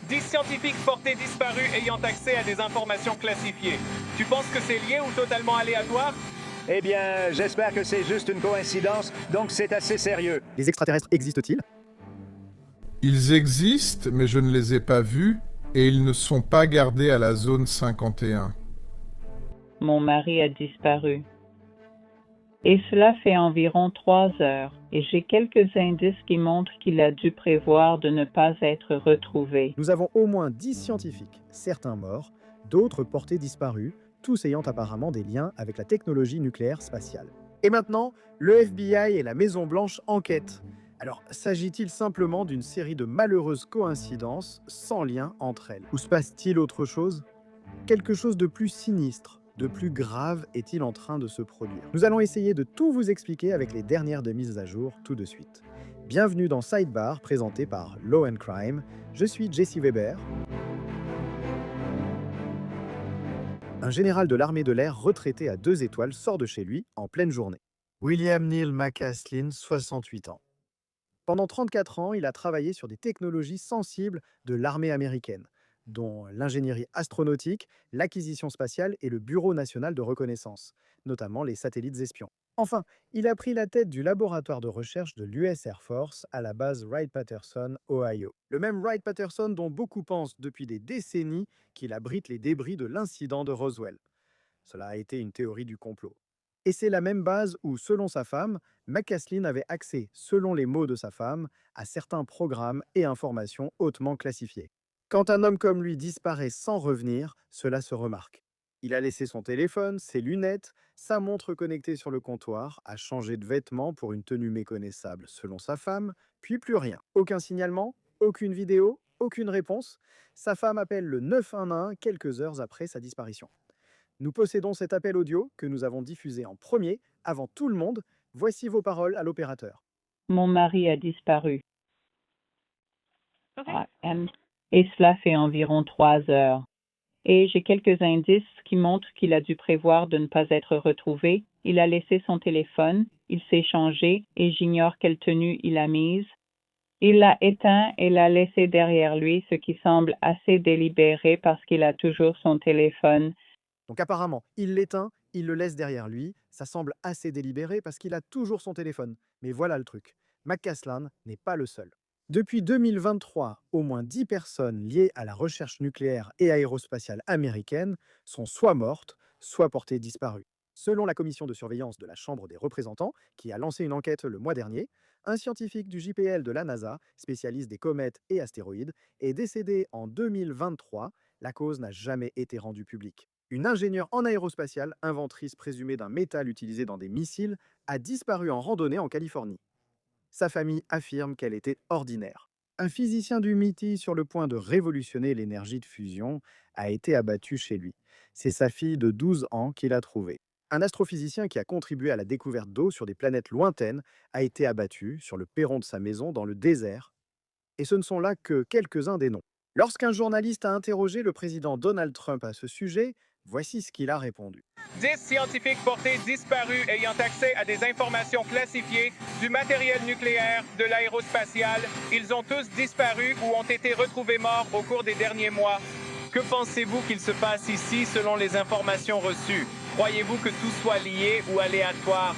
10 scientifiques portés disparus ayant accès à des informations classifiées. Tu penses que c'est lié ou totalement aléatoire? Eh bien, j'espère que c'est juste une coïncidence, donc c'est assez sérieux. Les extraterrestres existent-ils? Ils existent, mais je ne les ai pas vus, et ils ne sont pas gardés à la zone 51. Mon mari a disparu. Et cela fait environ 3 heures, et j'ai quelques indices qui montrent qu'il a dû prévoir de ne pas être retrouvé. Nous avons au moins 10 scientifiques, certains morts, d'autres portés disparus, tous ayant apparemment des liens avec la technologie nucléaire spatiale. Et maintenant, le FBI et la Maison-Blanche enquêtent. Alors, s'agit-il simplement d'une série de malheureuses coïncidences sans lien entre elles? Ou se passe-t-il autre chose? Quelque chose de plus sinistre, de plus grave est-il en train de se produire? Nous allons essayer de tout vous expliquer avec les dernières de mises à jour tout de suite. Bienvenue dans Sidebar, présenté par Law and Crime. Je suis Jesse Weber. Un général de l'armée de l'air retraité à 2 étoiles sort de chez lui en pleine journée. William Neil McCaslin, 68 ans. Pendant 34 ans, il a travaillé sur des technologies sensibles de l'armée américaine, dont l'ingénierie astronautique, l'acquisition spatiale et le Bureau national de reconnaissance, notamment les satellites espions. Enfin, il a pris la tête du laboratoire de recherche de l'US Air Force à la base Wright-Patterson, Ohio. Le même Wright-Patterson dont beaucoup pensent depuis des décennies qu'il abrite les débris de l'incident de Roswell. Cela a été une théorie du complot. Et c'est la même base où, selon sa femme, McCaslin avait accès, selon les mots de sa femme, à certains programmes et informations hautement classifiés. Quand un homme comme lui disparaît sans revenir, cela se remarque. Il a laissé son téléphone, ses lunettes, sa montre connectée sur le comptoir, a changé de vêtements pour une tenue méconnaissable selon sa femme, puis plus rien. Aucun signalement, aucune vidéo, aucune réponse. Sa femme appelle le 911 quelques heures après sa disparition. Nous possédons cet appel audio que nous avons diffusé en premier, avant tout le monde. Voici vos paroles à l'opérateur. Mon mari a disparu. Et cela fait environ 3 heures. Et j'ai quelques indices qui montrent qu'il a dû prévoir de ne pas être retrouvé. Il a laissé son téléphone, il s'est changé et j'ignore quelle tenue il a mise. Il l'a éteint et l'a laissé derrière lui, ce qui semble assez délibéré parce qu'il a toujours son téléphone. Donc apparemment, il l'éteint, il le laisse derrière lui. Ça semble assez délibéré parce qu'il a toujours son téléphone. Mais voilà le truc. McCaslin n'est pas le seul. Depuis 2023, au moins 10 personnes liées à la recherche nucléaire et aérospatiale américaine sont soit mortes, soit portées disparues. Selon la commission de surveillance de la Chambre des représentants, qui a lancé une enquête le mois dernier, un scientifique du JPL de la NASA, spécialiste des comètes et astéroïdes, est décédé en 2023. La cause n'a jamais été rendue publique. Une ingénieure en aérospatiale, inventrice présumée d'un métal utilisé dans des missiles, a disparu en randonnée en Californie. Sa famille affirme qu'elle était ordinaire. Un physicien du MIT sur le point de révolutionner l'énergie de fusion a été abattu chez lui. C'est sa fille de 12 ans qui l'a trouvé. Un astrophysicien qui a contribué à la découverte d'eau sur des planètes lointaines a été abattu sur le perron de sa maison dans le désert. Et ce ne sont là que quelques-uns des noms. Lorsqu'un journaliste a interrogé le président Donald Trump à ce sujet, voici ce qu'il a répondu. 10 scientifiques portés disparus ayant accès à des informations classifiées, du matériel nucléaire, de l'aérospatiale. Ils ont tous disparu ou ont été retrouvés morts au cours des derniers mois. Que pensez-vous qu'il se passe ici selon les informations reçues? Croyez-vous que tout soit lié ou aléatoire?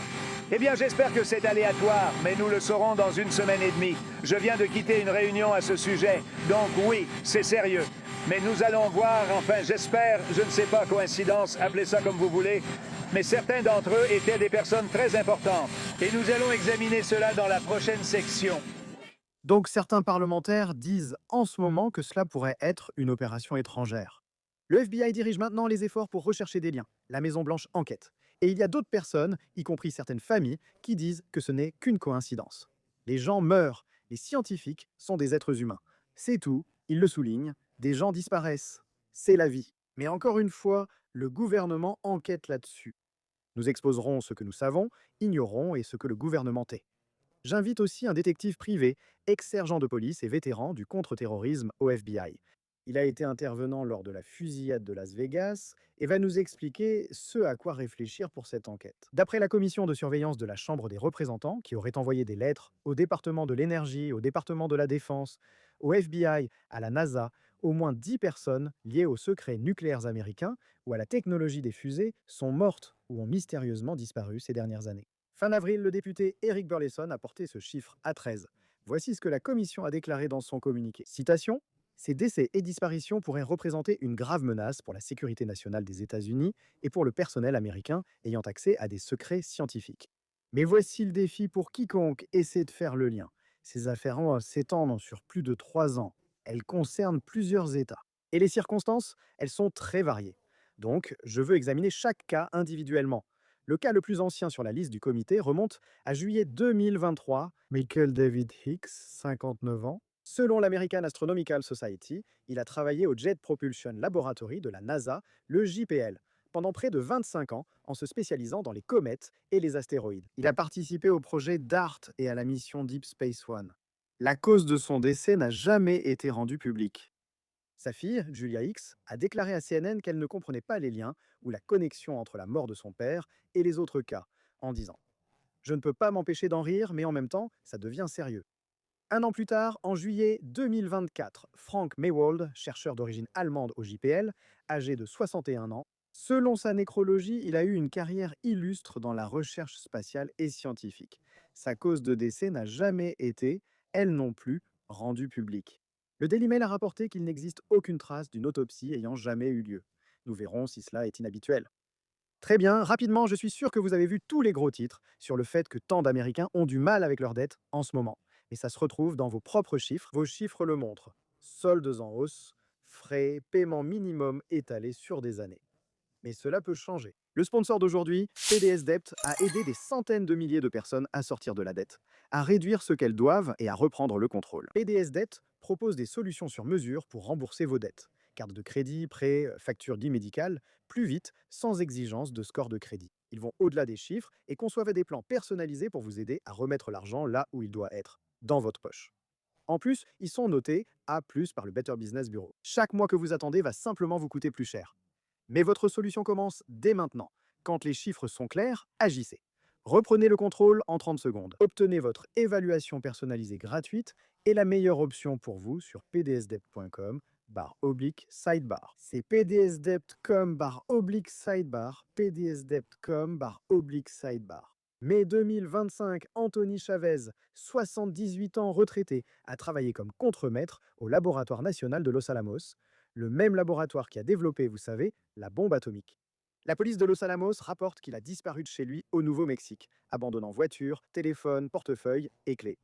Eh bien, j'espère que c'est aléatoire, mais nous le saurons dans 1 semaine et demie. Je viens de quitter une réunion à ce sujet, donc oui, c'est sérieux. Mais nous allons voir, enfin j'espère, je ne sais pas, coïncidence, appelez ça comme vous voulez, mais certains d'entre eux étaient des personnes très importantes. Et nous allons examiner cela dans la prochaine section. Donc certains parlementaires disent en ce moment que cela pourrait être une opération étrangère. Le FBI dirige maintenant les efforts pour rechercher des liens. La Maison-Blanche enquête. Et il y a d'autres personnes, y compris certaines familles, qui disent que ce n'est qu'une coïncidence. Les gens meurent, les scientifiques sont des êtres humains. C'est tout, ils le soulignent, des gens disparaissent. C'est la vie. Mais encore une fois, le gouvernement enquête là-dessus. Nous exposerons ce que nous savons, ignorons et ce que le gouvernement tait. J'invite aussi un détective privé, ex-sergent de police et vétéran du contre-terrorisme au FBI. Il a été intervenant lors de la fusillade de Las Vegas et va nous expliquer ce à quoi réfléchir pour cette enquête. D'après la commission de surveillance de la Chambre des représentants, qui aurait envoyé des lettres au département de l'énergie, au département de la défense, au FBI, à la NASA, au moins 10 personnes liées aux secrets nucléaires américains ou à la technologie des fusées sont mortes ou ont mystérieusement disparu ces dernières années. Fin avril, le député Eric Burleson a porté ce chiffre à 13. Voici ce que la commission a déclaré dans son communiqué. Citation: ces décès et disparitions pourraient représenter une grave menace pour la sécurité nationale des États-Unis et pour le personnel américain ayant accès à des secrets scientifiques. Mais voici le défi pour quiconque essaie de faire le lien. Ces affaires s'étendent sur plus de 3 ans. Elles concernent plusieurs États. Et les circonstances, elles sont très variées. Donc, je veux examiner chaque cas individuellement. Le cas le plus ancien sur la liste du comité remonte à juillet 2023. Michael David Hicks, 59 ans. Selon l'American Astronomical Society, il a travaillé au Jet Propulsion Laboratory de la NASA, le JPL, pendant près de 25 ans en se spécialisant dans les comètes et les astéroïdes. Il a participé au projet DART et à la mission Deep Space One. La cause de son décès n'a jamais été rendue publique. Sa fille, Julia Hicks, a déclaré à CNN qu'elle ne comprenait pas les liens ou la connexion entre la mort de son père et les autres cas, en disant « Je ne peux pas m'empêcher d'en rire, mais en même temps, ça devient sérieux ». Un an plus tard, en juillet 2024, Frank Maywald, chercheur d'origine allemande au JPL, âgé de 61 ans, selon sa nécrologie, il a eu une carrière illustre dans la recherche spatiale et scientifique. Sa cause de décès n'a jamais été, elle non plus, rendue publique. Le Daily Mail a rapporté qu'il n'existe aucune trace d'une autopsie ayant jamais eu lieu. Nous verrons si cela est inhabituel. Très bien, rapidement, je suis sûr que vous avez vu tous les gros titres sur le fait que tant d'Américains ont du mal avec leurs dettes en ce moment. Et ça se retrouve dans vos propres chiffres. Vos chiffres le montrent. Soldes en hausse, frais, paiement minimum étalé sur des années. Mais cela peut changer. Le sponsor d'aujourd'hui, PDS Debt, a aidé des centaines de milliers de personnes à sortir de la dette, à réduire ce qu'elles doivent et à reprendre le contrôle. PDS Debt propose des solutions sur mesure pour rembourser vos dettes. Carte de crédit, prêt, facture d'e-médical, plus vite, sans exigence de score de crédit. Ils vont au-delà des chiffres et conçoivent des plans personnalisés pour vous aider à remettre l'argent là où il doit être, dans votre poche. En plus, ils sont notés A+ par le Better Business Bureau. Chaque mois que vous attendez va simplement vous coûter plus cher. Mais votre solution commence dès maintenant. Quand les chiffres sont clairs, agissez. Reprenez le contrôle en 30 secondes. Obtenez votre évaluation personnalisée gratuite et la meilleure option pour vous sur pdsdebt.com/sidebar. C'est pdsdebt.com/sidebar, pdsdebt.com/sidebar. Mai 2025, Anthony Chavez, 78 ans, retraité, a travaillé comme contremaître au Laboratoire national de Los Alamos, le même laboratoire qui a développé, vous savez, la bombe atomique. La police de Los Alamos rapporte qu'il a disparu de chez lui au Nouveau-Mexique, abandonnant voiture, téléphone, portefeuille et clés.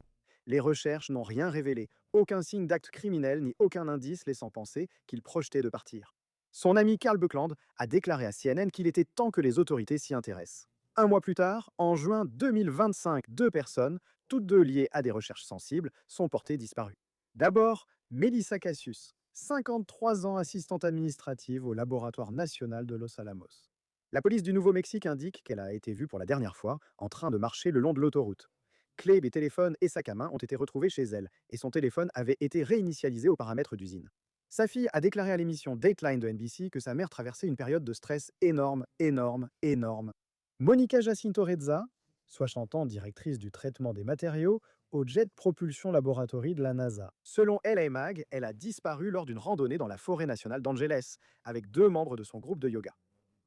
Les recherches n'ont rien révélé, aucun signe d'acte criminel ni aucun indice laissant penser qu'il projetait de partir. Son ami Carl Buckland a déclaré à CNN qu'il était temps que les autorités s'y intéressent. Un mois plus tard, en juin 2025, 2 personnes, toutes deux liées à des recherches sensibles, sont portées disparues. D'abord, Melissa Cassius, 53 ans, assistante administrative au Laboratoire national de Los Alamos. La police du Nouveau-Mexique indique qu'elle a été vue pour la dernière fois en train de marcher le long de l'autoroute. Clés, des téléphones et sac à main ont été retrouvés chez elle, et son téléphone avait été réinitialisé aux paramètres d'usine. Sa fille a déclaré à l'émission Dateline de NBC que sa mère traversait une période de stress énorme. Monica Jacinto Reza, 60 ans, directrice du traitement des matériaux au Jet Propulsion Laboratory de la NASA. Selon LA Mag, elle a disparu lors d'une randonnée dans la forêt nationale d'Angeles avec 2 membres de son groupe de yoga.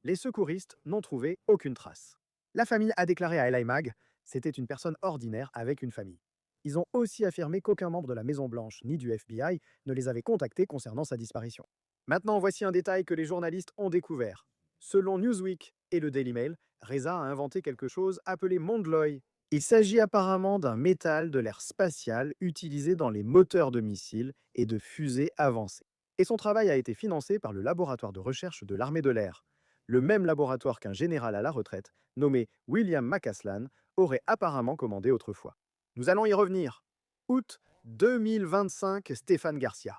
Les secouristes n'ont trouvé aucune trace. La famille a déclaré à LA Mag, c'était une personne ordinaire avec une famille. Ils ont aussi affirmé qu'aucun membre de la Maison-Blanche ni du FBI ne les avait contactés concernant sa disparition. Maintenant, voici un détail que les journalistes ont découvert. Selon Newsweek et le Daily Mail, Reza a inventé quelque chose appelé Mondloy. Il s'agit apparemment d'un métal de l'ère spatiale utilisé dans les moteurs de missiles et de fusées avancées. Et son travail a été financé par le laboratoire de recherche de l'armée de l'air, le même laboratoire qu'un général à la retraite, nommé William McCasland, aurait apparemment commandé autrefois. Nous allons y revenir. Août 2025, Stéphane Garcia.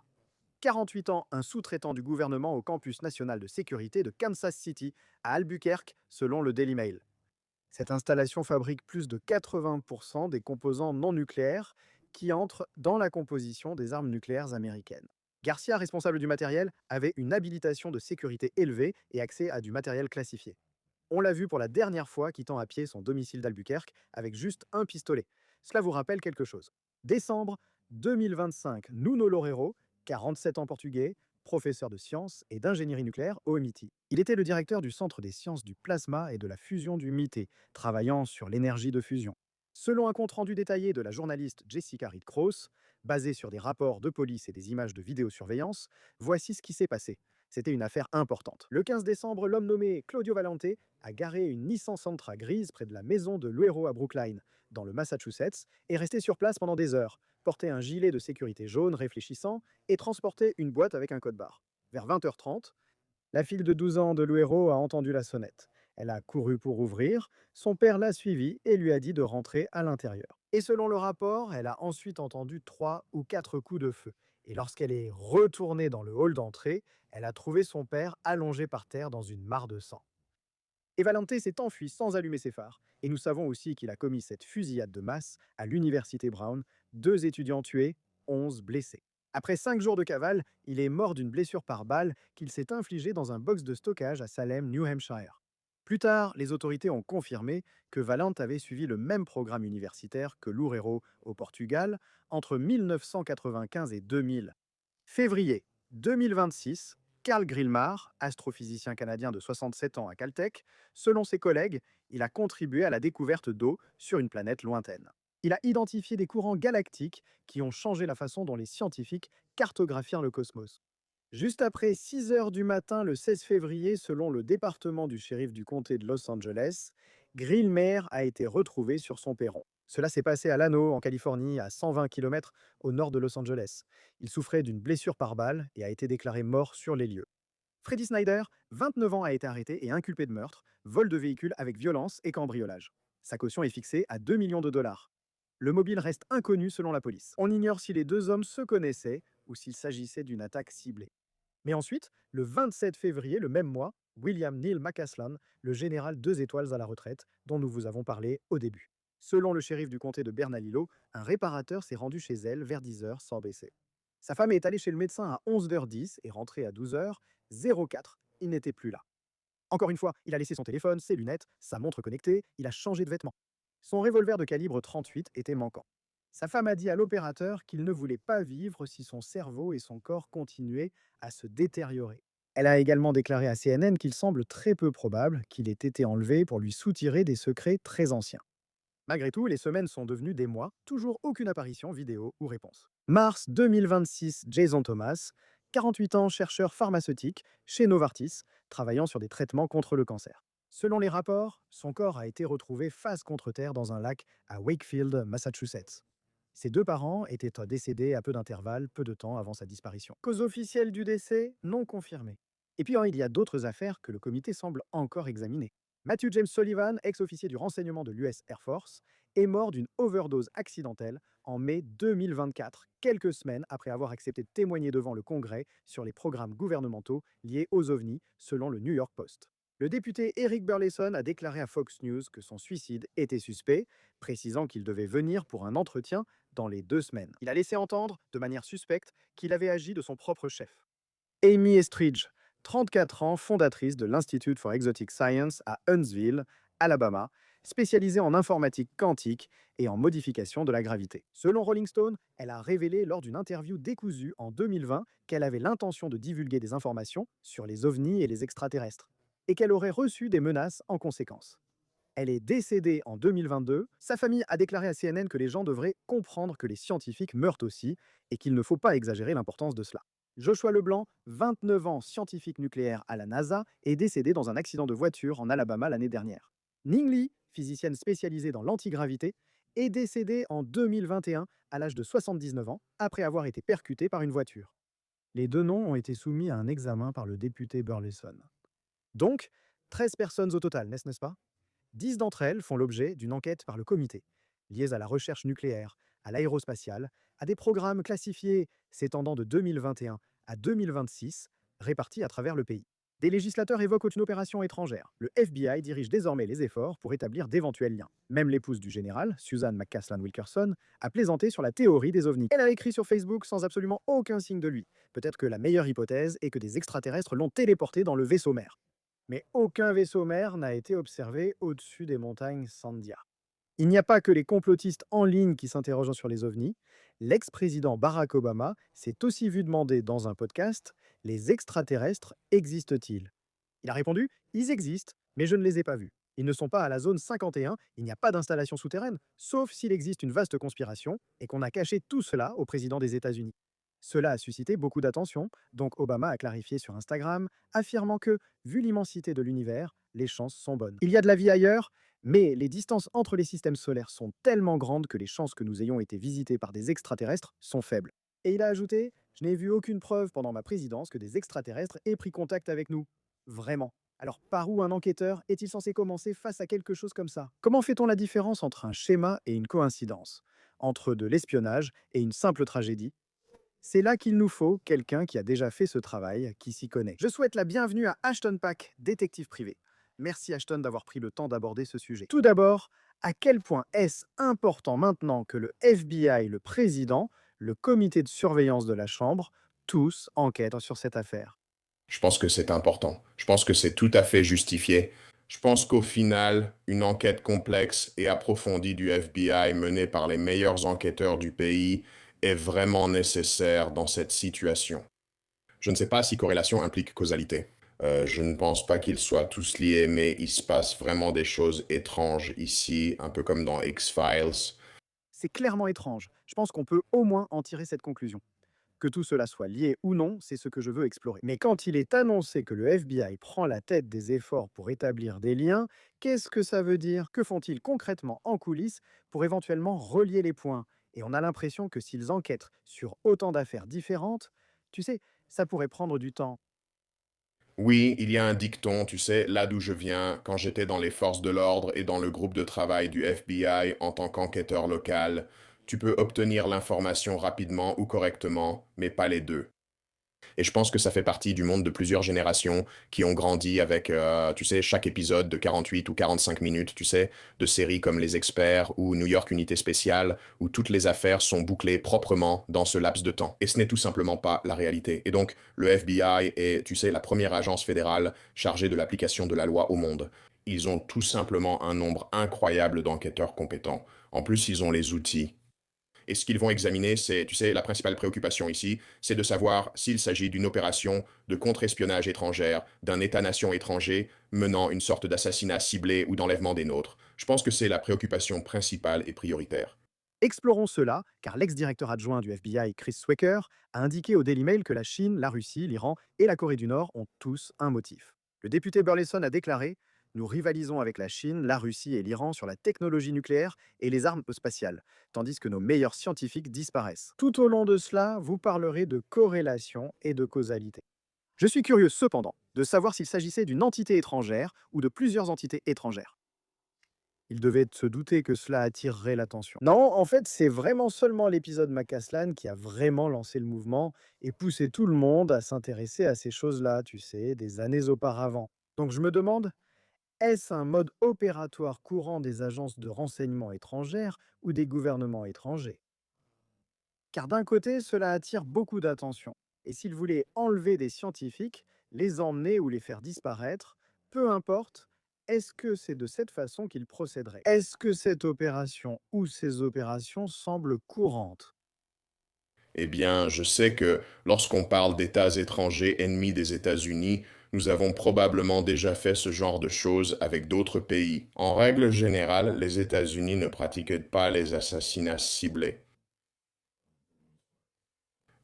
48 ans, un sous-traitant du gouvernement au campus national de sécurité de Kansas City, à Albuquerque, selon le Daily Mail. Cette installation fabrique plus de 80% des composants non nucléaires qui entrent dans la composition des armes nucléaires américaines. Garcia, responsable du matériel, avait une habilitation de sécurité élevée et accès à du matériel classifié. On l'a vu pour la dernière fois quittant à pied son domicile d'Albuquerque avec juste un pistolet. Cela vous rappelle quelque chose. Décembre 2025, Nuno Loureiro, 47 ans portugais, professeur de sciences et d'ingénierie nucléaire au MIT. Il était le directeur du Centre des sciences du plasma et de la fusion du MIT, travaillant sur l'énergie de fusion. Selon un compte-rendu détaillé de la journaliste Jessica Reed-Cross, basé sur des rapports de police et des images de vidéosurveillance, voici ce qui s'est passé. C'était une affaire importante. Le 15 décembre, l'homme nommé Claudio Valente a garé une Nissan Sentra grise près de la maison de Luero à Brookline, dans le Massachusetts, et resté sur place pendant des heures, portait un gilet de sécurité jaune réfléchissant et transportait une boîte avec un code barre. Vers 20h30, la fille de 12 ans de Luero a entendu la sonnette. Elle a couru pour ouvrir, son père l'a suivie et lui a dit de rentrer à l'intérieur. Et selon le rapport, elle a ensuite entendu 3 ou 4 coups de feu. Et lorsqu'elle est retournée dans le hall d'entrée, elle a trouvé son père allongé par terre dans une mare de sang. Et Valente s'est enfui sans allumer ses phares. Et nous savons aussi qu'il a commis cette fusillade de masse à l'université Brown, 2 étudiants tués, 11 blessés. Après 5 jours de cavale, il est mort d'une blessure par balle qu'il s'est infligée dans un box de stockage à Salem, New Hampshire. Plus tard, les autorités ont confirmé que Valente avait suivi le même programme universitaire que Loureiro au Portugal entre 1995 et 2000. Février 2026, Carl Grillmar, astrophysicien canadien de 67 ans à Caltech, selon ses collègues, il a contribué à la découverte d'eau sur une planète lointaine. Il a identifié des courants galactiques qui ont changé la façon dont les scientifiques cartographient le cosmos. Juste après 6 heures du matin le 16 février, selon le département du shérif du comté de Los Angeles, Grillmar a été retrouvé sur son perron. Cela s'est passé à Llano, en Californie, à 120 km au nord de Los Angeles. Il souffrait d'une blessure par balle et a été déclaré mort sur les lieux. Freddy Snyder, 29 ans, a été arrêté et inculpé de meurtre, vol de véhicule avec violence et cambriolage. Sa caution est fixée à 2 millions de dollars. Le mobile reste inconnu selon la police. On ignore si les 2 hommes se connaissaient ou s'il s'agissait d'une attaque ciblée. Mais ensuite, le 27 février, le même mois, William Neil McCasland, le général 2 étoiles à la retraite, dont nous vous avons parlé au début. Selon le shérif du comté de Bernalillo, un réparateur s'est rendu chez elle vers 10h sans baisser. Sa femme est allée chez le médecin à 11h10 et rentrée à 12h04. Il n'était plus là. Encore une fois, il a laissé son téléphone, ses lunettes, sa montre connectée, il a changé de vêtements. Son revolver de calibre 38 était manquant. Sa femme a dit à l'opérateur qu'il ne voulait pas vivre si son cerveau et son corps continuaient à se détériorer. Elle a également déclaré à CNN qu'il semble très peu probable qu'il ait été enlevé pour lui soutirer des secrets très anciens. Malgré tout, les semaines sont devenues des mois, toujours aucune apparition vidéo ou réponse. Mars 2026, Jason Thomas, 48 ans, chercheur pharmaceutique chez Novartis, travaillant sur des traitements contre le cancer. Selon les rapports, son corps a été retrouvé face contre terre dans un lac à Wakefield, Massachusetts. Ses 2 parents étaient décédés à peu d'intervalle, peu de temps avant sa disparition. Cause officielle du décès, non confirmée. Et puis il y a d'autres affaires que le comité semble encore examiner. Matthew James Sullivan, ex-officier du renseignement de l'US Air Force, est mort d'une overdose accidentelle en mai 2024, quelques semaines après avoir accepté de témoigner devant le Congrès sur les programmes gouvernementaux liés aux ovnis, selon le New York Post. Le député Eric Burleson a déclaré à Fox News que son suicide était suspect, précisant qu'il devait venir pour un entretien dans les 2 semaines. Il a laissé entendre, de manière suspecte, qu'il avait agi de son propre chef. Amy Estridge, 34 ans, fondatrice de l'Institute for Exotic Science à Huntsville, Alabama, spécialisée en informatique quantique et en modification de la gravité. Selon Rolling Stone, elle a révélé lors d'une interview décousue en 2020 qu'elle avait l'intention de divulguer des informations sur les ovnis et les extraterrestres, et qu'elle aurait reçu des menaces en conséquence. Elle est décédée en 2022. Sa famille a déclaré à CNN que les gens devraient comprendre que les scientifiques meurent aussi et qu'il ne faut pas exagérer l'importance de cela. Joshua Leblanc, 29 ans, scientifique nucléaire à la NASA, est décédé dans un accident de voiture en Alabama l'année dernière. Ning Li, physicienne spécialisée dans l'antigravité, est décédée en 2021 à l'âge de 79 ans après avoir été percutée par une voiture. Les 2 noms ont été soumis à un examen par le député Burleson. Donc, 13 personnes au total, n'est-ce pas? 10 d'entre elles font l'objet d'une enquête par le comité, liées à la recherche nucléaire, à l'aérospatiale, à des programmes classifiés s'étendant de 2021 à 2026, répartis à travers le pays. Des législateurs évoquent une opération étrangère. Le FBI dirige désormais les efforts pour établir d'éventuels liens. Même l'épouse du général, Susan McCasland Wilkerson, a plaisanté sur la théorie des ovnis. Elle a écrit sur Facebook sans absolument aucun signe de lui. Peut-être que la meilleure hypothèse est que des extraterrestres l'ont téléporté dans le vaisseau mère. Mais aucun vaisseau mère n'a été observé au-dessus des montagnes Sandia. Il n'y a pas que les complotistes en ligne qui s'interrogent sur les ovnis. L'ex-président Barack Obama s'est aussi vu demander dans un podcast: les extraterrestres existent-ils? Il a répondu: ils existent, mais je ne les ai pas vus. Ils ne sont pas à la zone 51, il n'y a pas d'installation souterraine, sauf s'il existe une vaste conspiration et qu'on a caché tout cela au président des États-Unis. Cela a suscité beaucoup d'attention, donc Obama a clarifié sur Instagram, affirmant que, vu l'immensité de l'univers, les chances sont bonnes. Il y a de la vie ailleurs, mais les distances entre les systèmes solaires sont tellement grandes que les chances que nous ayons été visités par des extraterrestres sont faibles. Et il a ajouté: je n'ai vu aucune preuve pendant ma présidence que des extraterrestres aient pris contact avec nous. Vraiment. Alors par où un enquêteur est-il censé commencer face à quelque chose comme ça? Comment fait-on la différence entre un schéma et une coïncidence? Entre de l'espionnage et une simple tragédie? C'est là qu'il nous faut quelqu'un qui a déjà fait ce travail, qui s'y connaît. Je souhaite la bienvenue à Ashton Pack, détective privé. Merci Ashton d'avoir pris le temps d'aborder ce sujet. Tout d'abord, à quel point est-ce important maintenant que le FBI, le président, le comité de surveillance de la Chambre, tous enquêtent sur cette affaire? Je pense que c'est important. Je pense que c'est tout à fait justifié. Je pense qu'au final, une enquête complexe et approfondie du FBI menée par les meilleurs enquêteurs du pays est vraiment nécessaire dans cette situation. Je ne sais pas si corrélation implique causalité. Je ne pense pas qu'ils soient tous liés, mais il se passe vraiment des choses étranges ici, un peu comme dans X-Files. C'est clairement étrange. Je pense qu'on peut au moins en tirer cette conclusion. Que tout cela soit lié ou non, c'est ce que je veux explorer. Mais quand il est annoncé que le FBI prend la tête des efforts pour établir des liens, qu'est-ce que ça veut dire? Que font-ils concrètement en coulisses pour éventuellement relier les points? Et on a l'impression que s'ils enquêtent sur autant d'affaires différentes, tu sais, ça pourrait prendre du temps. Oui, il y a un dicton, tu sais, là d'où je viens, quand j'étais dans les forces de l'ordre et dans le groupe de travail du FBI en tant qu'enquêteur local, tu peux obtenir l'information rapidement ou correctement, mais pas les deux. Et je pense que ça fait partie du monde de plusieurs générations qui ont grandi avec, tu sais, chaque épisode de 48 ou 45 minutes, tu sais, de séries comme Les Experts ou New York Unité Spéciale, où toutes les affaires sont bouclées proprement dans ce laps de temps. Et ce n'est tout simplement pas la réalité. Et donc, le FBI est, tu sais, la première agence fédérale chargée de l'application de la loi au monde. Ils ont tout simplement un nombre incroyable d'enquêteurs compétents. En plus, ils ont les outils. Et ce qu'ils vont examiner, c'est, tu sais, la principale préoccupation ici, c'est de savoir s'il s'agit d'une opération de contre-espionnage étrangère, d'un État-nation étranger menant une sorte d'assassinat ciblé ou d'enlèvement des nôtres. Je pense que c'est la préoccupation principale et prioritaire. Explorons cela, car l'ex-directeur adjoint du FBI, Chris Swecker, a indiqué au Daily Mail que la Chine, la Russie, l'Iran et la Corée du Nord ont tous un motif. Le député Burleson a déclaré: nous rivalisons avec la Chine, la Russie et l'Iran sur la technologie nucléaire et les armes spatiales, tandis que nos meilleurs scientifiques disparaissent. Tout au long de cela, vous parlerez de corrélation et de causalité. Je suis curieux cependant de savoir s'il s'agissait d'une entité étrangère ou de plusieurs entités étrangères. Il devait se douter que cela attirerait l'attention. Non, en fait, c'est vraiment seulement l'épisode Macaslan qui a vraiment lancé le mouvement et poussé tout le monde à s'intéresser à ces choses-là, tu sais, des années auparavant. Donc je me demande, est-ce un mode opératoire courant des agences de renseignement étrangères ou des gouvernements étrangers? Car d'un côté, cela attire beaucoup d'attention. Et s'ils voulaient enlever des scientifiques, les emmener ou les faire disparaître, peu importe, est-ce que c'est de cette façon qu'ils procéderaient? Est-ce que cette opération ou ces opérations semblent courantes? Eh bien, je sais que lorsqu'on parle d'États étrangers ennemis des États-Unis, nous avons probablement déjà fait ce genre de choses avec d'autres pays. En règle générale, les États-Unis ne pratiquent pas les assassinats ciblés.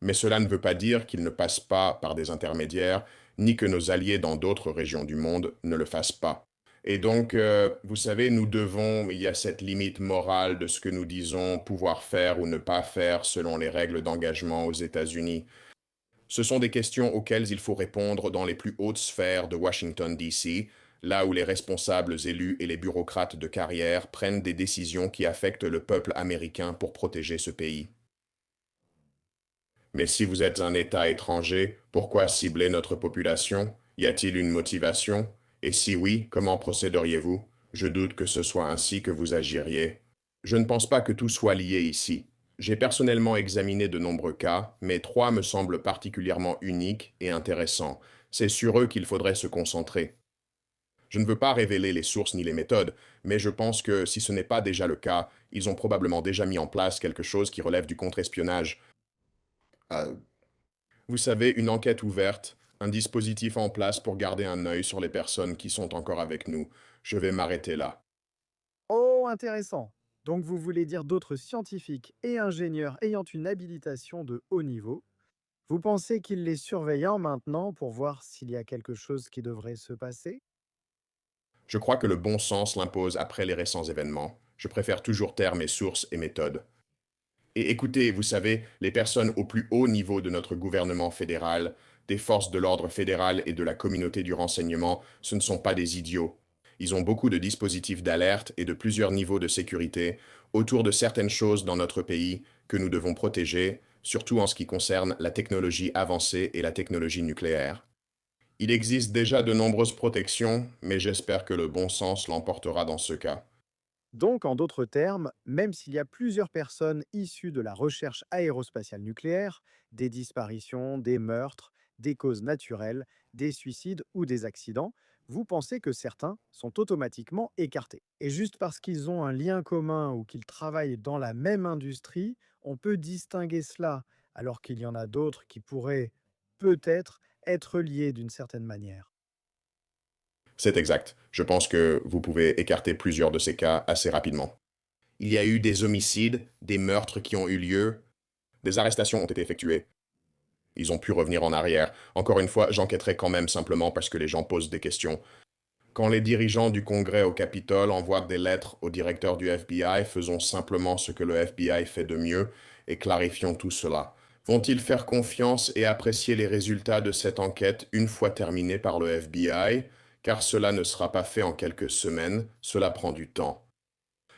Mais cela ne veut pas dire qu'ils ne passent pas par des intermédiaires, ni que nos alliés dans d'autres régions du monde ne le fassent pas. Et donc, vous savez, il y a cette limite morale de ce que nous disons pouvoir faire ou ne pas faire selon les règles d'engagement aux États-Unis. Ce sont des questions auxquelles il faut répondre dans les plus hautes sphères de Washington, D.C., là où les responsables élus et les bureaucrates de carrière prennent des décisions qui affectent le peuple américain pour protéger ce pays. Mais si vous êtes un État étranger, pourquoi cibler notre population? Y a-t-il une motivation? Et si oui, comment procéderiez-vous? Je doute que ce soit ainsi que vous agiriez. Je ne pense pas que tout soit lié ici. J'ai personnellement examiné de nombreux cas, mais trois me semblent particulièrement uniques et intéressants. C'est sur eux qu'il faudrait se concentrer. Je ne veux pas révéler les sources ni les méthodes, mais je pense que si ce n'est pas déjà le cas, ils ont probablement déjà mis en place quelque chose qui relève du contre-espionnage. Euh, Vous savez, une enquête ouverte, un dispositif en place pour garder un œil sur les personnes qui sont encore avec nous. Je vais m'arrêter là. Oh, intéressant. Donc vous voulez dire d'autres scientifiques et ingénieurs ayant une habilitation de haut niveau. Vous pensez qu'ils les surveillent maintenant pour voir s'il y a quelque chose qui devrait se passer? Je crois que le bon sens l'impose après les récents événements. Je préfère toujours taire mes sources et méthodes. Et écoutez, vous savez, les personnes au plus haut niveau de notre gouvernement fédéral, des forces de l'ordre fédéral et de la communauté du renseignement, ce ne sont pas des idiots. Ils ont beaucoup de dispositifs d'alerte et de plusieurs niveaux de sécurité autour de certaines choses dans notre pays que nous devons protéger, surtout en ce qui concerne la technologie avancée et la technologie nucléaire. Il existe déjà de nombreuses protections, mais j'espère que le bon sens l'emportera dans ce cas. Donc, en d'autres termes, même s'il y a plusieurs personnes issues de la recherche aérospatiale nucléaire, des disparitions, des meurtres, des causes naturelles, des suicides ou des accidents, vous pensez que certains sont automatiquement écartés. Et juste parce qu'ils ont un lien commun ou qu'ils travaillent dans la même industrie, on peut distinguer cela, alors qu'il y en a d'autres qui pourraient peut-être être liés d'une certaine manière. C'est exact. Je pense que vous pouvez écarter plusieurs de ces cas assez rapidement. Il y a eu des homicides, des meurtres qui ont eu lieu, des arrestations ont été effectuées. Ils ont pu revenir en arrière. Encore une fois, j'enquêterai quand même simplement parce que les gens posent des questions. Quand les dirigeants du Congrès au Capitole envoient des lettres au directeur du FBI, faisons simplement ce que le FBI fait de mieux et clarifions tout cela. Vont-ils faire confiance et apprécier les résultats de cette enquête une fois terminée par le FBI? Car cela ne sera pas fait en quelques semaines, cela prend du temps.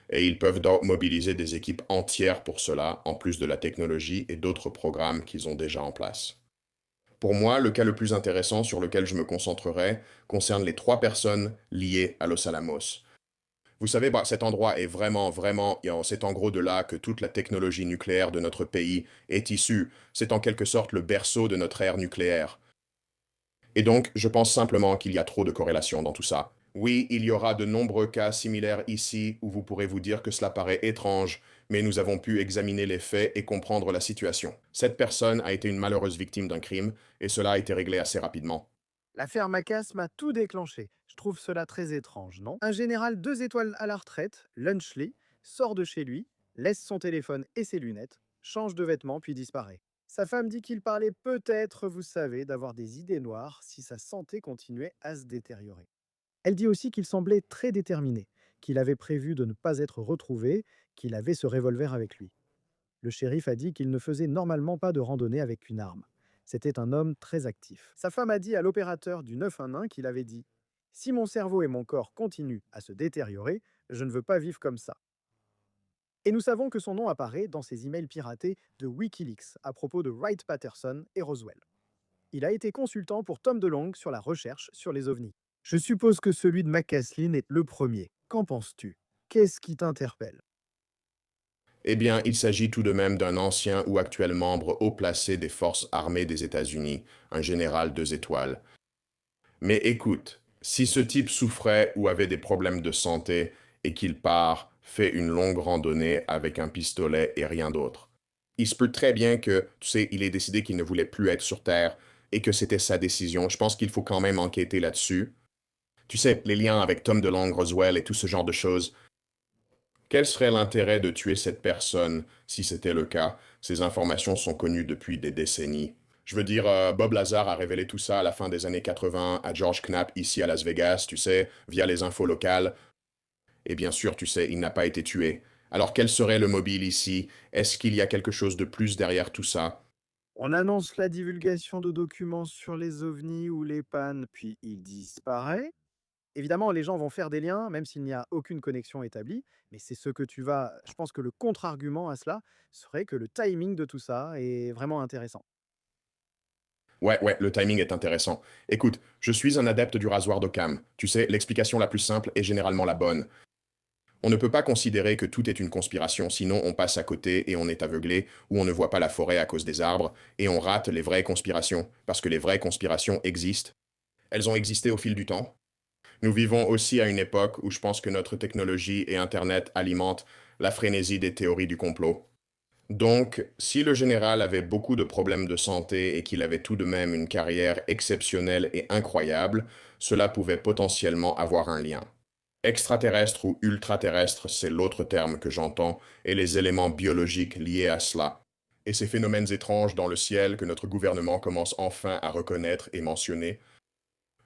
Et ils peuvent donc mobiliser des équipes entières pour cela, en plus de la technologie et d'autres programmes qu'ils ont déjà en place. Pour moi, le cas le plus intéressant sur lequel je me concentrerai concerne les 3 personnes liées à Los Alamos. Vous savez, cet endroit est vraiment, c'est en gros de là que toute la technologie nucléaire de notre pays est issue. C'est en quelque sorte le berceau de notre ère nucléaire. Et donc, je pense simplement qu'il y a trop de corrélations dans tout ça. Oui, il y aura de nombreux cas similaires ici où vous pourrez vous dire que cela paraît étrange, mais nous avons pu examiner les faits et comprendre la situation. Cette personne a été une malheureuse victime d'un crime, et cela a été réglé assez rapidement. L'affaire Macasse m'a tout déclenché. Je trouve cela très étrange, non? Un général 2 étoiles à la retraite, Lunchley, sort de chez lui, laisse son téléphone et ses lunettes, change de vêtements puis disparaît. Sa femme dit qu'il parlait peut-être, vous savez, d'avoir des idées noires si sa santé continuait à se détériorer. Elle dit aussi qu'il semblait très déterminé, qu'il avait prévu de ne pas être retrouvé, qu'il avait ce revolver avec lui. Le shérif a dit qu'il ne faisait normalement pas de randonnée avec une arme. C'était un homme très actif. Sa femme a dit à l'opérateur du 911 qu'il avait dit: si mon cerveau et mon corps continuent à se détériorer, je ne veux pas vivre comme ça. Et nous savons que son nom apparaît dans ses emails piratés de Wikileaks à propos de Wright Patterson et Roswell. Il a été consultant pour Tom DeLonge sur la recherche sur les ovnis. Je suppose que celui de McCaslin est le premier. Qu'en penses-tu? Qu'est-ce qui t'interpelle? Eh bien, il s'agit tout de même d'un ancien ou actuel membre haut placé des forces armées des États-Unis, un général 2 étoiles. Mais écoute, si ce type souffrait ou avait des problèmes de santé et qu'il part, fait une longue randonnée avec un pistolet et rien d'autre, il se peut très bien que, tu sais, il ait décidé qu'il ne voulait plus être sur Terre et que c'était sa décision. Je pense qu'il faut quand même enquêter là-dessus. Tu sais, les liens avec Tom DeLonge, Roswell et tout ce genre de choses. Quel serait l'intérêt de tuer cette personne si c'était le cas? Ces informations sont connues depuis des décennies. Je veux dire, Bob Lazar a révélé tout ça à la fin des années 80 à George Knapp ici à Las Vegas, tu sais, via les infos locales. Et bien sûr, tu sais, il n'a pas été tué. Alors quel serait le mobile ici? Est-ce qu'il y a quelque chose de plus derrière tout ça? On annonce la divulgation de documents sur les ovnis ou les pannes, puis il disparaît. Évidemment, les gens vont faire des liens, même s'il n'y a aucune connexion établie, mais c'est ce que tu vas... Je pense que le contre-argument à cela serait que le timing de tout ça est vraiment intéressant. Ouais, le timing est intéressant. Écoute, je suis un adepte du rasoir d'Occam. Tu sais, l'explication la plus simple est généralement la bonne. On ne peut pas considérer que tout est une conspiration, sinon on passe à côté et on est aveuglé, ou on ne voit pas la forêt à cause des arbres, et on rate les vraies conspirations, parce que les vraies conspirations existent. Elles ont existé au fil du temps. Nous vivons aussi à une époque où je pense que notre technologie et Internet alimentent la frénésie des théories du complot. Donc, si le général avait beaucoup de problèmes de santé et qu'il avait tout de même une carrière exceptionnelle et incroyable, cela pouvait potentiellement avoir un lien. Extraterrestre ou ultraterrestre, c'est l'autre terme que j'entends, et les éléments biologiques liés à cela. Et ces phénomènes étranges dans le ciel que notre gouvernement commence enfin à reconnaître et mentionner,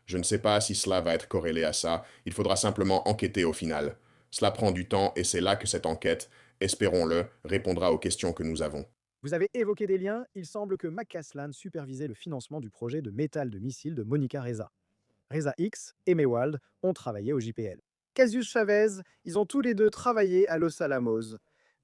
je ne sais pas si cela va être corrélé à ça, il faudra simplement enquêter au final. Cela prend du temps et c'est là que cette enquête, espérons-le, répondra aux questions que nous avons. Vous avez évoqué des liens, il semble que McCasland supervisait le financement du projet de métal de missile de Monica Reza. Reza X et Mewald ont travaillé au JPL. Cassius Chavez, ils ont tous les deux travaillé à Los Alamos.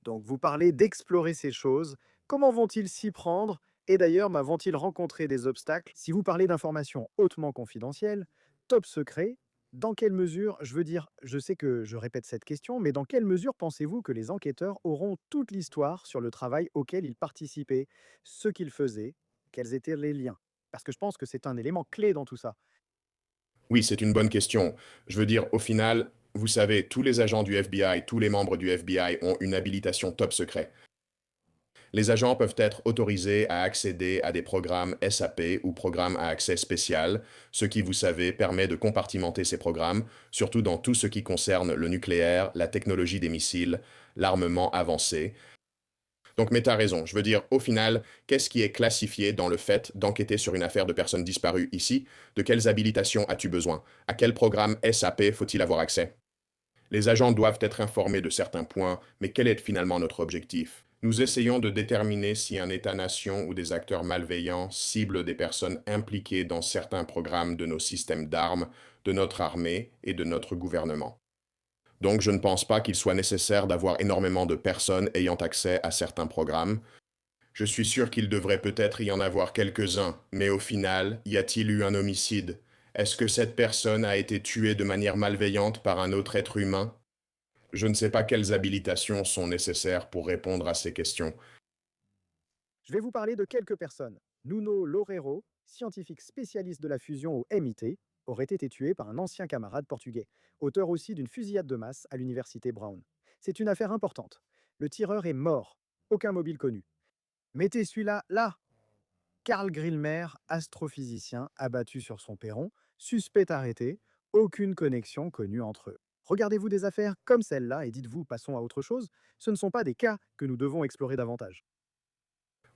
Donc vous parlez d'explorer ces choses. Comment vont-ils s'y prendre? Et d'ailleurs, vont-ils rencontrer des obstacles? Si vous parlez d'informations hautement confidentielles, top secret, dans quelle mesure, je veux dire, je sais que je répète cette question, mais dans quelle mesure pensez-vous que les enquêteurs auront toute l'histoire sur le travail auquel ils participaient, ce qu'ils faisaient, quels étaient les liens? Parce que je pense que c'est un élément clé dans tout ça. Oui, c'est une bonne question. Je veux dire, au final, vous savez, tous les agents du FBI, tous les membres du FBI ont une habilitation top secret. Les agents peuvent être autorisés à accéder à des programmes SAP ou programmes à accès spécial, ce qui, vous savez, permet de compartimenter ces programmes, surtout dans tout ce qui concerne le nucléaire, la technologie des missiles, l'armement avancé. Donc, mais t'as raison, je veux dire, au final, qu'est-ce qui est classifié dans le fait d'enquêter sur une affaire de personnes disparues ici? De quelles habilitations as-tu besoin? À quel programme SAP faut-il avoir accès? Les agents doivent être informés de certains points, mais quel est finalement notre objectif? Nous essayons de déterminer si un État-nation ou des acteurs malveillants ciblent des personnes impliquées dans certains programmes de nos systèmes d'armes, de notre armée et de notre gouvernement. Donc je ne pense pas qu'il soit nécessaire d'avoir énormément de personnes ayant accès à certains programmes. Je suis sûr qu'il devrait peut-être y en avoir quelques-uns, mais au final, y a-t-il eu un homicide? Est-ce que cette personne a été tuée de manière malveillante par un autre être humain? Je ne sais pas quelles habilitations sont nécessaires pour répondre à ces questions. Je vais vous parler de quelques personnes. Nuno Loureiro, scientifique spécialiste de la fusion au MIT, aurait été tué par un ancien camarade portugais, auteur aussi d'une fusillade de masse à l'université Brown. C'est une affaire importante. Le tireur est mort. Aucun mobile connu. Mettez celui-là là. Karl Grillmer, astrophysicien, abattu sur son perron, suspect arrêté, aucune connexion connue entre eux. Regardez-vous des affaires comme celle-là et dites-vous, passons à autre chose. Ce ne sont pas des cas que nous devons explorer davantage.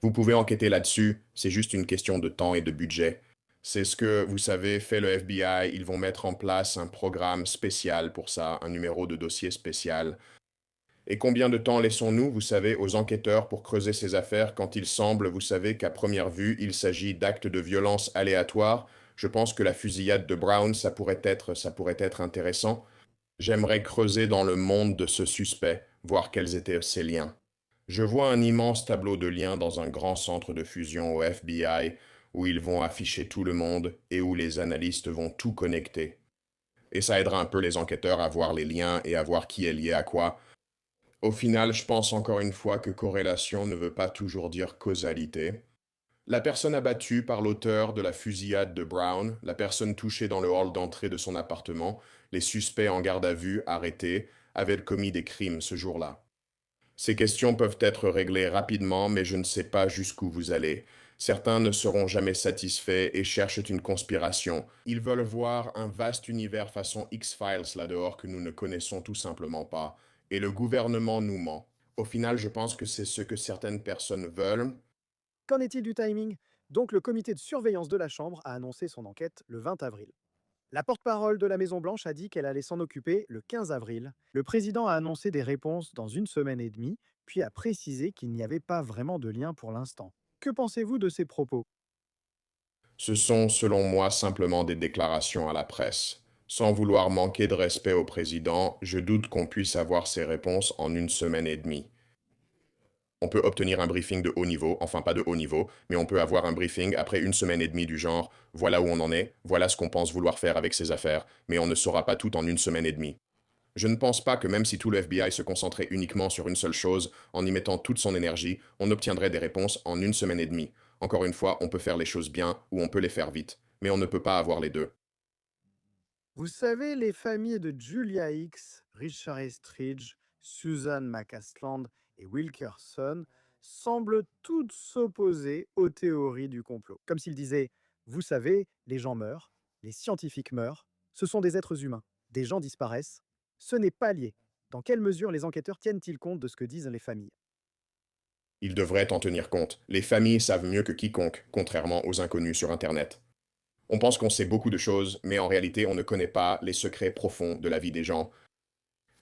Vous pouvez enquêter là-dessus, c'est juste une question de temps et de budget. C'est ce que, vous savez, fait le FBI, ils vont mettre en place un programme spécial pour ça, un numéro de dossier spécial. Et combien de temps laissons-nous, vous savez, aux enquêteurs pour creuser ces affaires quand il semble, vous savez, qu'à première vue, il s'agit d'actes de violence aléatoires? Je pense que la fusillade de Brown, ça pourrait être intéressant. J'aimerais creuser dans le monde de ce suspect, voir quels étaient ses liens. Je vois un immense tableau de liens dans un grand centre de fusion au FBI, où ils vont afficher tout le monde et où les analystes vont tout connecter. Et ça aidera un peu les enquêteurs à voir les liens et à voir qui est lié à quoi. Au final, je pense encore une fois que corrélation ne veut pas toujours dire causalité. La personne abattue par l'auteur de la fusillade de Brown, la personne touchée dans le hall d'entrée de son appartement, les suspects en garde à vue, arrêtés, avaient commis des crimes ce jour-là. Ces questions peuvent être réglées rapidement, mais je ne sais pas jusqu'où vous allez. Certains ne seront jamais satisfaits et cherchent une conspiration. Ils veulent voir un vaste univers façon X-Files là-dehors que nous ne connaissons tout simplement pas. Et le gouvernement nous ment. Au final, je pense que c'est ce que certaines personnes veulent. Qu'en est-il du timing? Donc le comité de surveillance de la Chambre a annoncé son enquête le 20 avril. La porte-parole de la Maison-Blanche a dit qu'elle allait s'en occuper le 15 avril. Le président a annoncé des réponses dans une semaine et demie, puis a précisé qu'il n'y avait pas vraiment de lien pour l'instant. Que pensez-vous de ces propos? Ce sont, selon moi, simplement des déclarations à la presse. Sans vouloir manquer de respect au président, je doute qu'on puisse avoir ces réponses en une semaine et demie. On peut obtenir un briefing de haut niveau, enfin pas de haut niveau, mais on peut avoir un briefing après une semaine et demie du genre, voilà où on en est, voilà ce qu'on pense vouloir faire avec ces affaires, mais on ne saura pas tout en une semaine et demie. Je ne pense pas que même si tout le FBI se concentrait uniquement sur une seule chose, en y mettant toute son énergie, on obtiendrait des réponses en une semaine et demie. Encore une fois, on peut faire les choses bien ou on peut les faire vite, mais on ne peut pas avoir les deux. Vous savez, les familles de Julia Hicks, Richard Estridge, Susan McCasland et Wilkerson semblent toutes s'opposer aux théories du complot. Comme s'ils disaient, vous savez, les gens meurent, les scientifiques meurent, ce sont des êtres humains, des gens disparaissent, ce n'est pas lié. Dans quelle mesure les enquêteurs tiennent-ils compte de ce que disent les familles? Ils devraient en tenir compte. Les familles savent mieux que quiconque, contrairement aux inconnus sur Internet. On pense qu'on sait beaucoup de choses, mais en réalité, on ne connaît pas les secrets profonds de la vie des gens.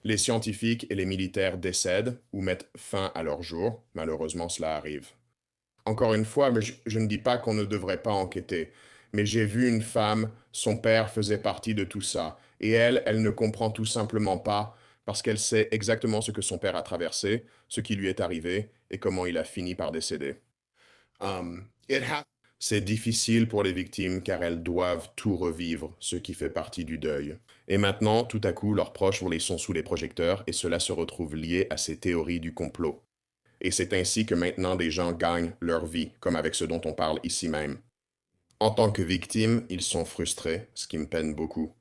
Les scientifiques et les militaires décèdent ou mettent fin à leur jour. Malheureusement, cela arrive. Encore une fois, mais je ne dis pas qu'on ne devrait pas enquêter, mais j'ai vu une femme, son père faisait partie de tout ça, et elle ne comprend tout simplement pas parce qu'elle sait exactement ce que son père a traversé, ce qui lui est arrivé et comment il a fini par décéder. It ha- C'est difficile pour les victimes car elles doivent tout revivre, ce qui fait partie du deuil. Et maintenant, tout à coup, leurs proches les sont sous les projecteurs et cela se retrouve lié à ces théories du complot. Et c'est ainsi que maintenant des gens gagnent leur vie, comme avec ce dont on parle ici même. En tant que victimes, ils sont frustrés, ce qui me peine beaucoup.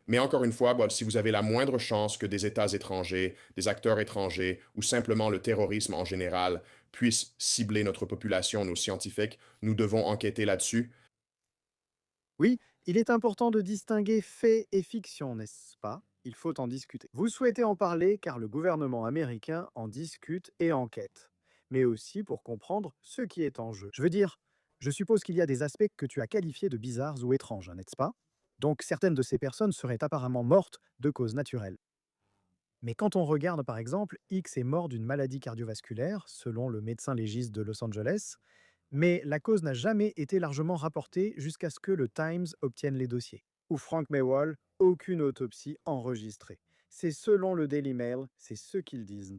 Mais encore une fois, si vous avez la moindre chance que des États étrangers, des acteurs étrangers ou simplement le terrorisme en général puissent cibler notre population, nos scientifiques, nous devons enquêter là-dessus. Oui, il est important de distinguer fait et fiction, n'est-ce pas? Il faut en discuter. Vous souhaitez en parler car le gouvernement américain en discute et enquête, mais aussi pour comprendre ce qui est en jeu. Je veux dire, je suppose qu'il y a des aspects que tu as qualifiés de bizarres ou étranges, n'est-ce pas? Donc certaines de ces personnes seraient apparemment mortes de causes naturelles. Mais quand on regarde par exemple, X est mort d'une maladie cardiovasculaire, selon le médecin légiste de Los Angeles, mais la cause n'a jamais été largement rapportée jusqu'à ce que le Times obtienne les dossiers. Ou Frank Maywall, aucune autopsie enregistrée. C'est selon le Daily Mail, c'est ce qu'ils disent.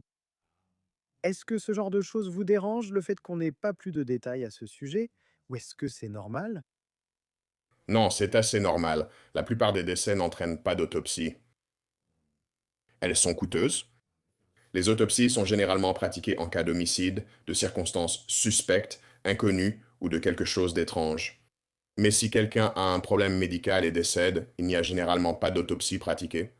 Est-ce que ce genre de choses vous dérange, le fait qu'on n'ait pas plus de détails à ce sujet? Ou est-ce que c'est normal? Non, c'est assez normal. La plupart des décès n'entraînent pas d'autopsie. Elles sont coûteuses. Les autopsies sont généralement pratiquées en cas d'homicide, de circonstances suspectes, inconnues ou de quelque chose d'étrange. Mais si quelqu'un a un problème médical et décède, il n'y a généralement pas d'autopsie pratiquée.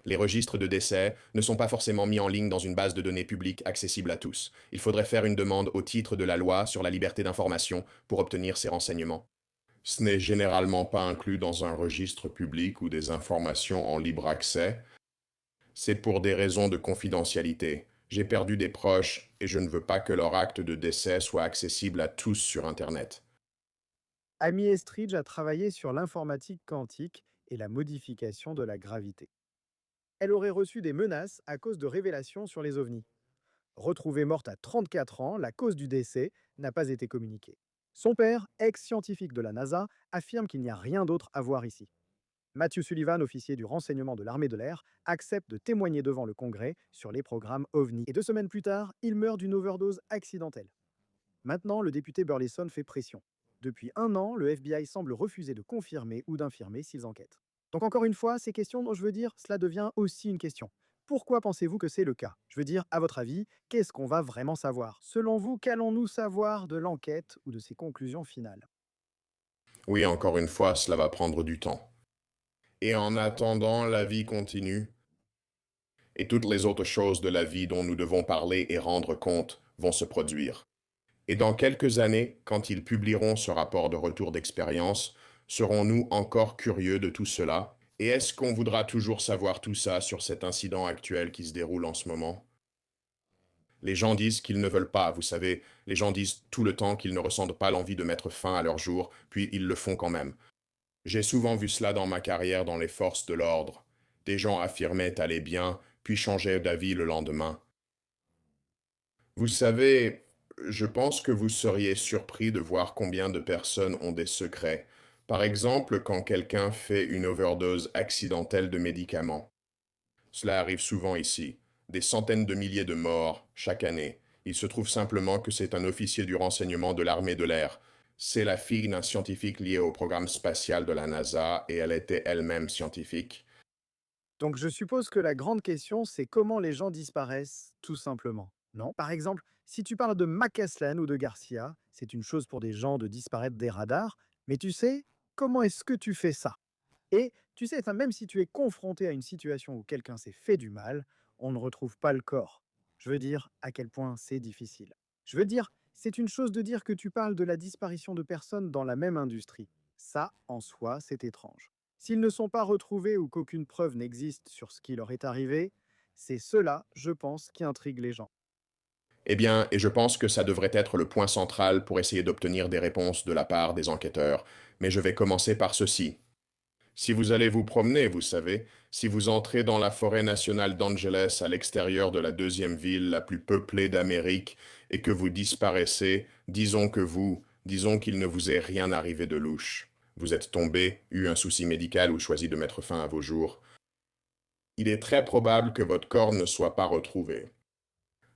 Les registres de décès ne sont pas forcément mis en ligne dans une base de données publique accessible à tous. Il faudrait faire une demande au titre de la loi sur la liberté d'information pour obtenir ces renseignements. Ce n'est généralement pas inclus dans un registre public ou des informations en libre accès. C'est pour des raisons de confidentialité. J'ai perdu des proches et je ne veux pas que leur acte de décès soit accessible à tous sur Internet. Amy Estridge a travaillé sur l'informatique quantique et la modification de la gravité. Elle aurait reçu des menaces à cause de révélations sur les ovnis. Retrouvée morte à 34 ans, la cause du décès n'a pas été communiquée. Son père, ex-scientifique de la NASA, affirme qu'il n'y a rien d'autre à voir ici. Matthew Sullivan, officier du renseignement de l'armée de l'air, accepte de témoigner devant le Congrès sur les programmes OVNI. Et 2 semaines plus tard, il meurt d'une overdose accidentelle. Maintenant, le député Burleson fait pression. Depuis 1 an, le FBI semble refuser de confirmer ou d'infirmer s'ils enquêtent. Donc encore une fois, ces questions dont je veux dire, cela devient aussi une question. Pourquoi pensez-vous que c'est le cas? Je veux dire, à votre avis, qu'est-ce qu'on va vraiment savoir? Selon vous, qu'allons-nous savoir de l'enquête ou de ses conclusions finales? Oui, encore une fois, cela va prendre du temps. Et en attendant, la vie continue. Et toutes les autres choses de la vie dont nous devons parler et rendre compte vont se produire. Et dans quelques années, quand ils publieront ce rapport de retour d'expérience, serons-nous encore curieux de tout cela? Et est-ce qu'on voudra toujours savoir tout ça sur cet incident actuel qui se déroule en ce moment? Les gens disent qu'ils ne veulent pas, vous savez, les gens disent tout le temps qu'ils ne ressentent pas l'envie de mettre fin à leur jour, puis ils le font quand même. J'ai souvent vu cela dans ma carrière dans les forces de l'ordre. Des gens affirmaient aller bien, puis changeaient d'avis le lendemain. Vous savez, je pense que vous seriez surpris de voir combien de personnes ont des secrets. Par exemple, quand quelqu'un fait une overdose accidentelle de médicaments. Cela arrive souvent ici. Des centaines de milliers de morts chaque année. Il se trouve simplement que c'est un officier du renseignement de l'armée de l'air. C'est la fille d'un scientifique lié au programme spatial de la NASA et elle était elle-même scientifique. Donc je suppose que la grande question, c'est comment les gens disparaissent, tout simplement. Non? Par exemple, si tu parles de McCasland ou de Garcia, c'est une chose pour des gens de disparaître des radars, mais tu sais, comment est-ce que tu fais ça? Et tu sais, enfin, même si tu es confronté à une situation où quelqu'un s'est fait du mal, on ne retrouve pas le corps. Je veux dire à quel point c'est difficile. Je veux dire, c'est une chose de dire que tu parles de la disparition de personnes dans la même industrie. Ça, en soi, c'est étrange. S'ils ne sont pas retrouvés ou qu'aucune preuve n'existe sur ce qui leur est arrivé, c'est cela, je pense, qui intrigue les gens. Eh bien, et je pense que ça devrait être le point central pour essayer d'obtenir des réponses de la part des enquêteurs. Mais je vais commencer par ceci. Si vous allez vous promener, vous savez, si vous entrez dans la forêt nationale d'Angeles à l'extérieur de la deuxième ville la plus peuplée d'Amérique et que vous disparaissez, disons qu'il ne vous est rien arrivé de louche. Vous êtes tombé, eu un souci médical ou choisi de mettre fin à vos jours. Il est très probable que votre corps ne soit pas retrouvé.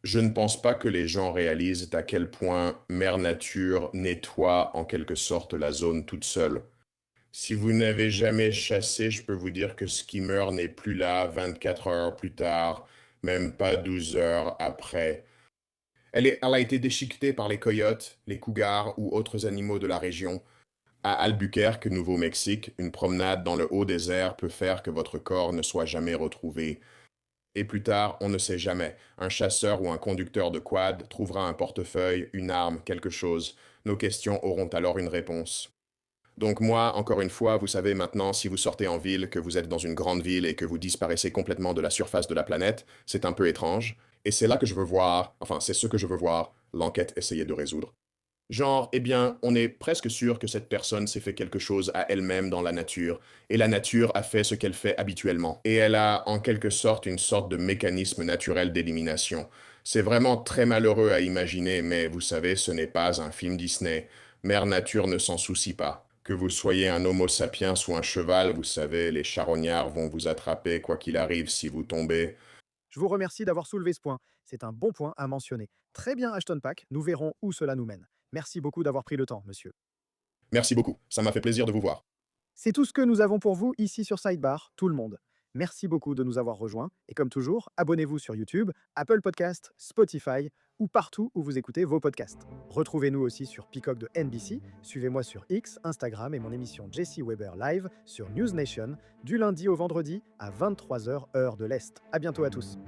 Je ne pense pas que les gens réalisent à quel point Mère Nature nettoie en quelque sorte la zone toute seule. Si vous n'avez jamais chassé, je peux vous dire que ce qui meurt n'est plus là 24 heures plus tard, même pas 12 heures après. Elle a été déchiquetée par les coyotes, les cougars ou autres animaux de la région. À Albuquerque, Nouveau-Mexique, une promenade dans le haut désert peut faire que votre corps ne soit jamais retrouvé. Et plus tard, on ne sait jamais. Un chasseur ou un conducteur de quad trouvera un portefeuille, une arme, quelque chose. Nos questions auront alors une réponse. Donc moi, encore une fois, vous savez maintenant, si vous sortez en ville, que vous êtes dans une grande ville et que vous disparaissez complètement de la surface de la planète, c'est un peu étrange. Et c'est là que je veux voir, enfin c'est ce que je veux voir, l'enquête essayer de résoudre. Genre, eh bien, on est presque sûr que cette personne s'est fait quelque chose à elle-même dans la nature, et la nature a fait ce qu'elle fait habituellement, et elle a en quelque sorte une sorte de mécanisme naturel d'élimination. C'est vraiment très malheureux à imaginer, mais vous savez, ce n'est pas un film Disney. Mère Nature ne s'en soucie pas. Que vous soyez un Homo sapiens ou un cheval, vous savez, les charognards vont vous attraper quoi qu'il arrive si vous tombez. Je vous remercie d'avoir soulevé ce point. C'est un bon point à mentionner. Très bien, Ashton Pack, nous verrons où cela nous mène. Merci beaucoup d'avoir pris le temps, monsieur. Merci beaucoup, ça m'a fait plaisir de vous voir. C'est tout ce que nous avons pour vous ici sur Sidebar, tout le monde. Merci beaucoup de nous avoir rejoints et comme toujours, abonnez-vous sur YouTube, Apple Podcast, Spotify ou partout où vous écoutez vos podcasts. Retrouvez-nous aussi sur Peacock de NBC, suivez-moi sur X, Instagram et mon émission Jesse Weber Live sur News Nation du lundi au vendredi à 23 h heure de l'Est. À bientôt à tous.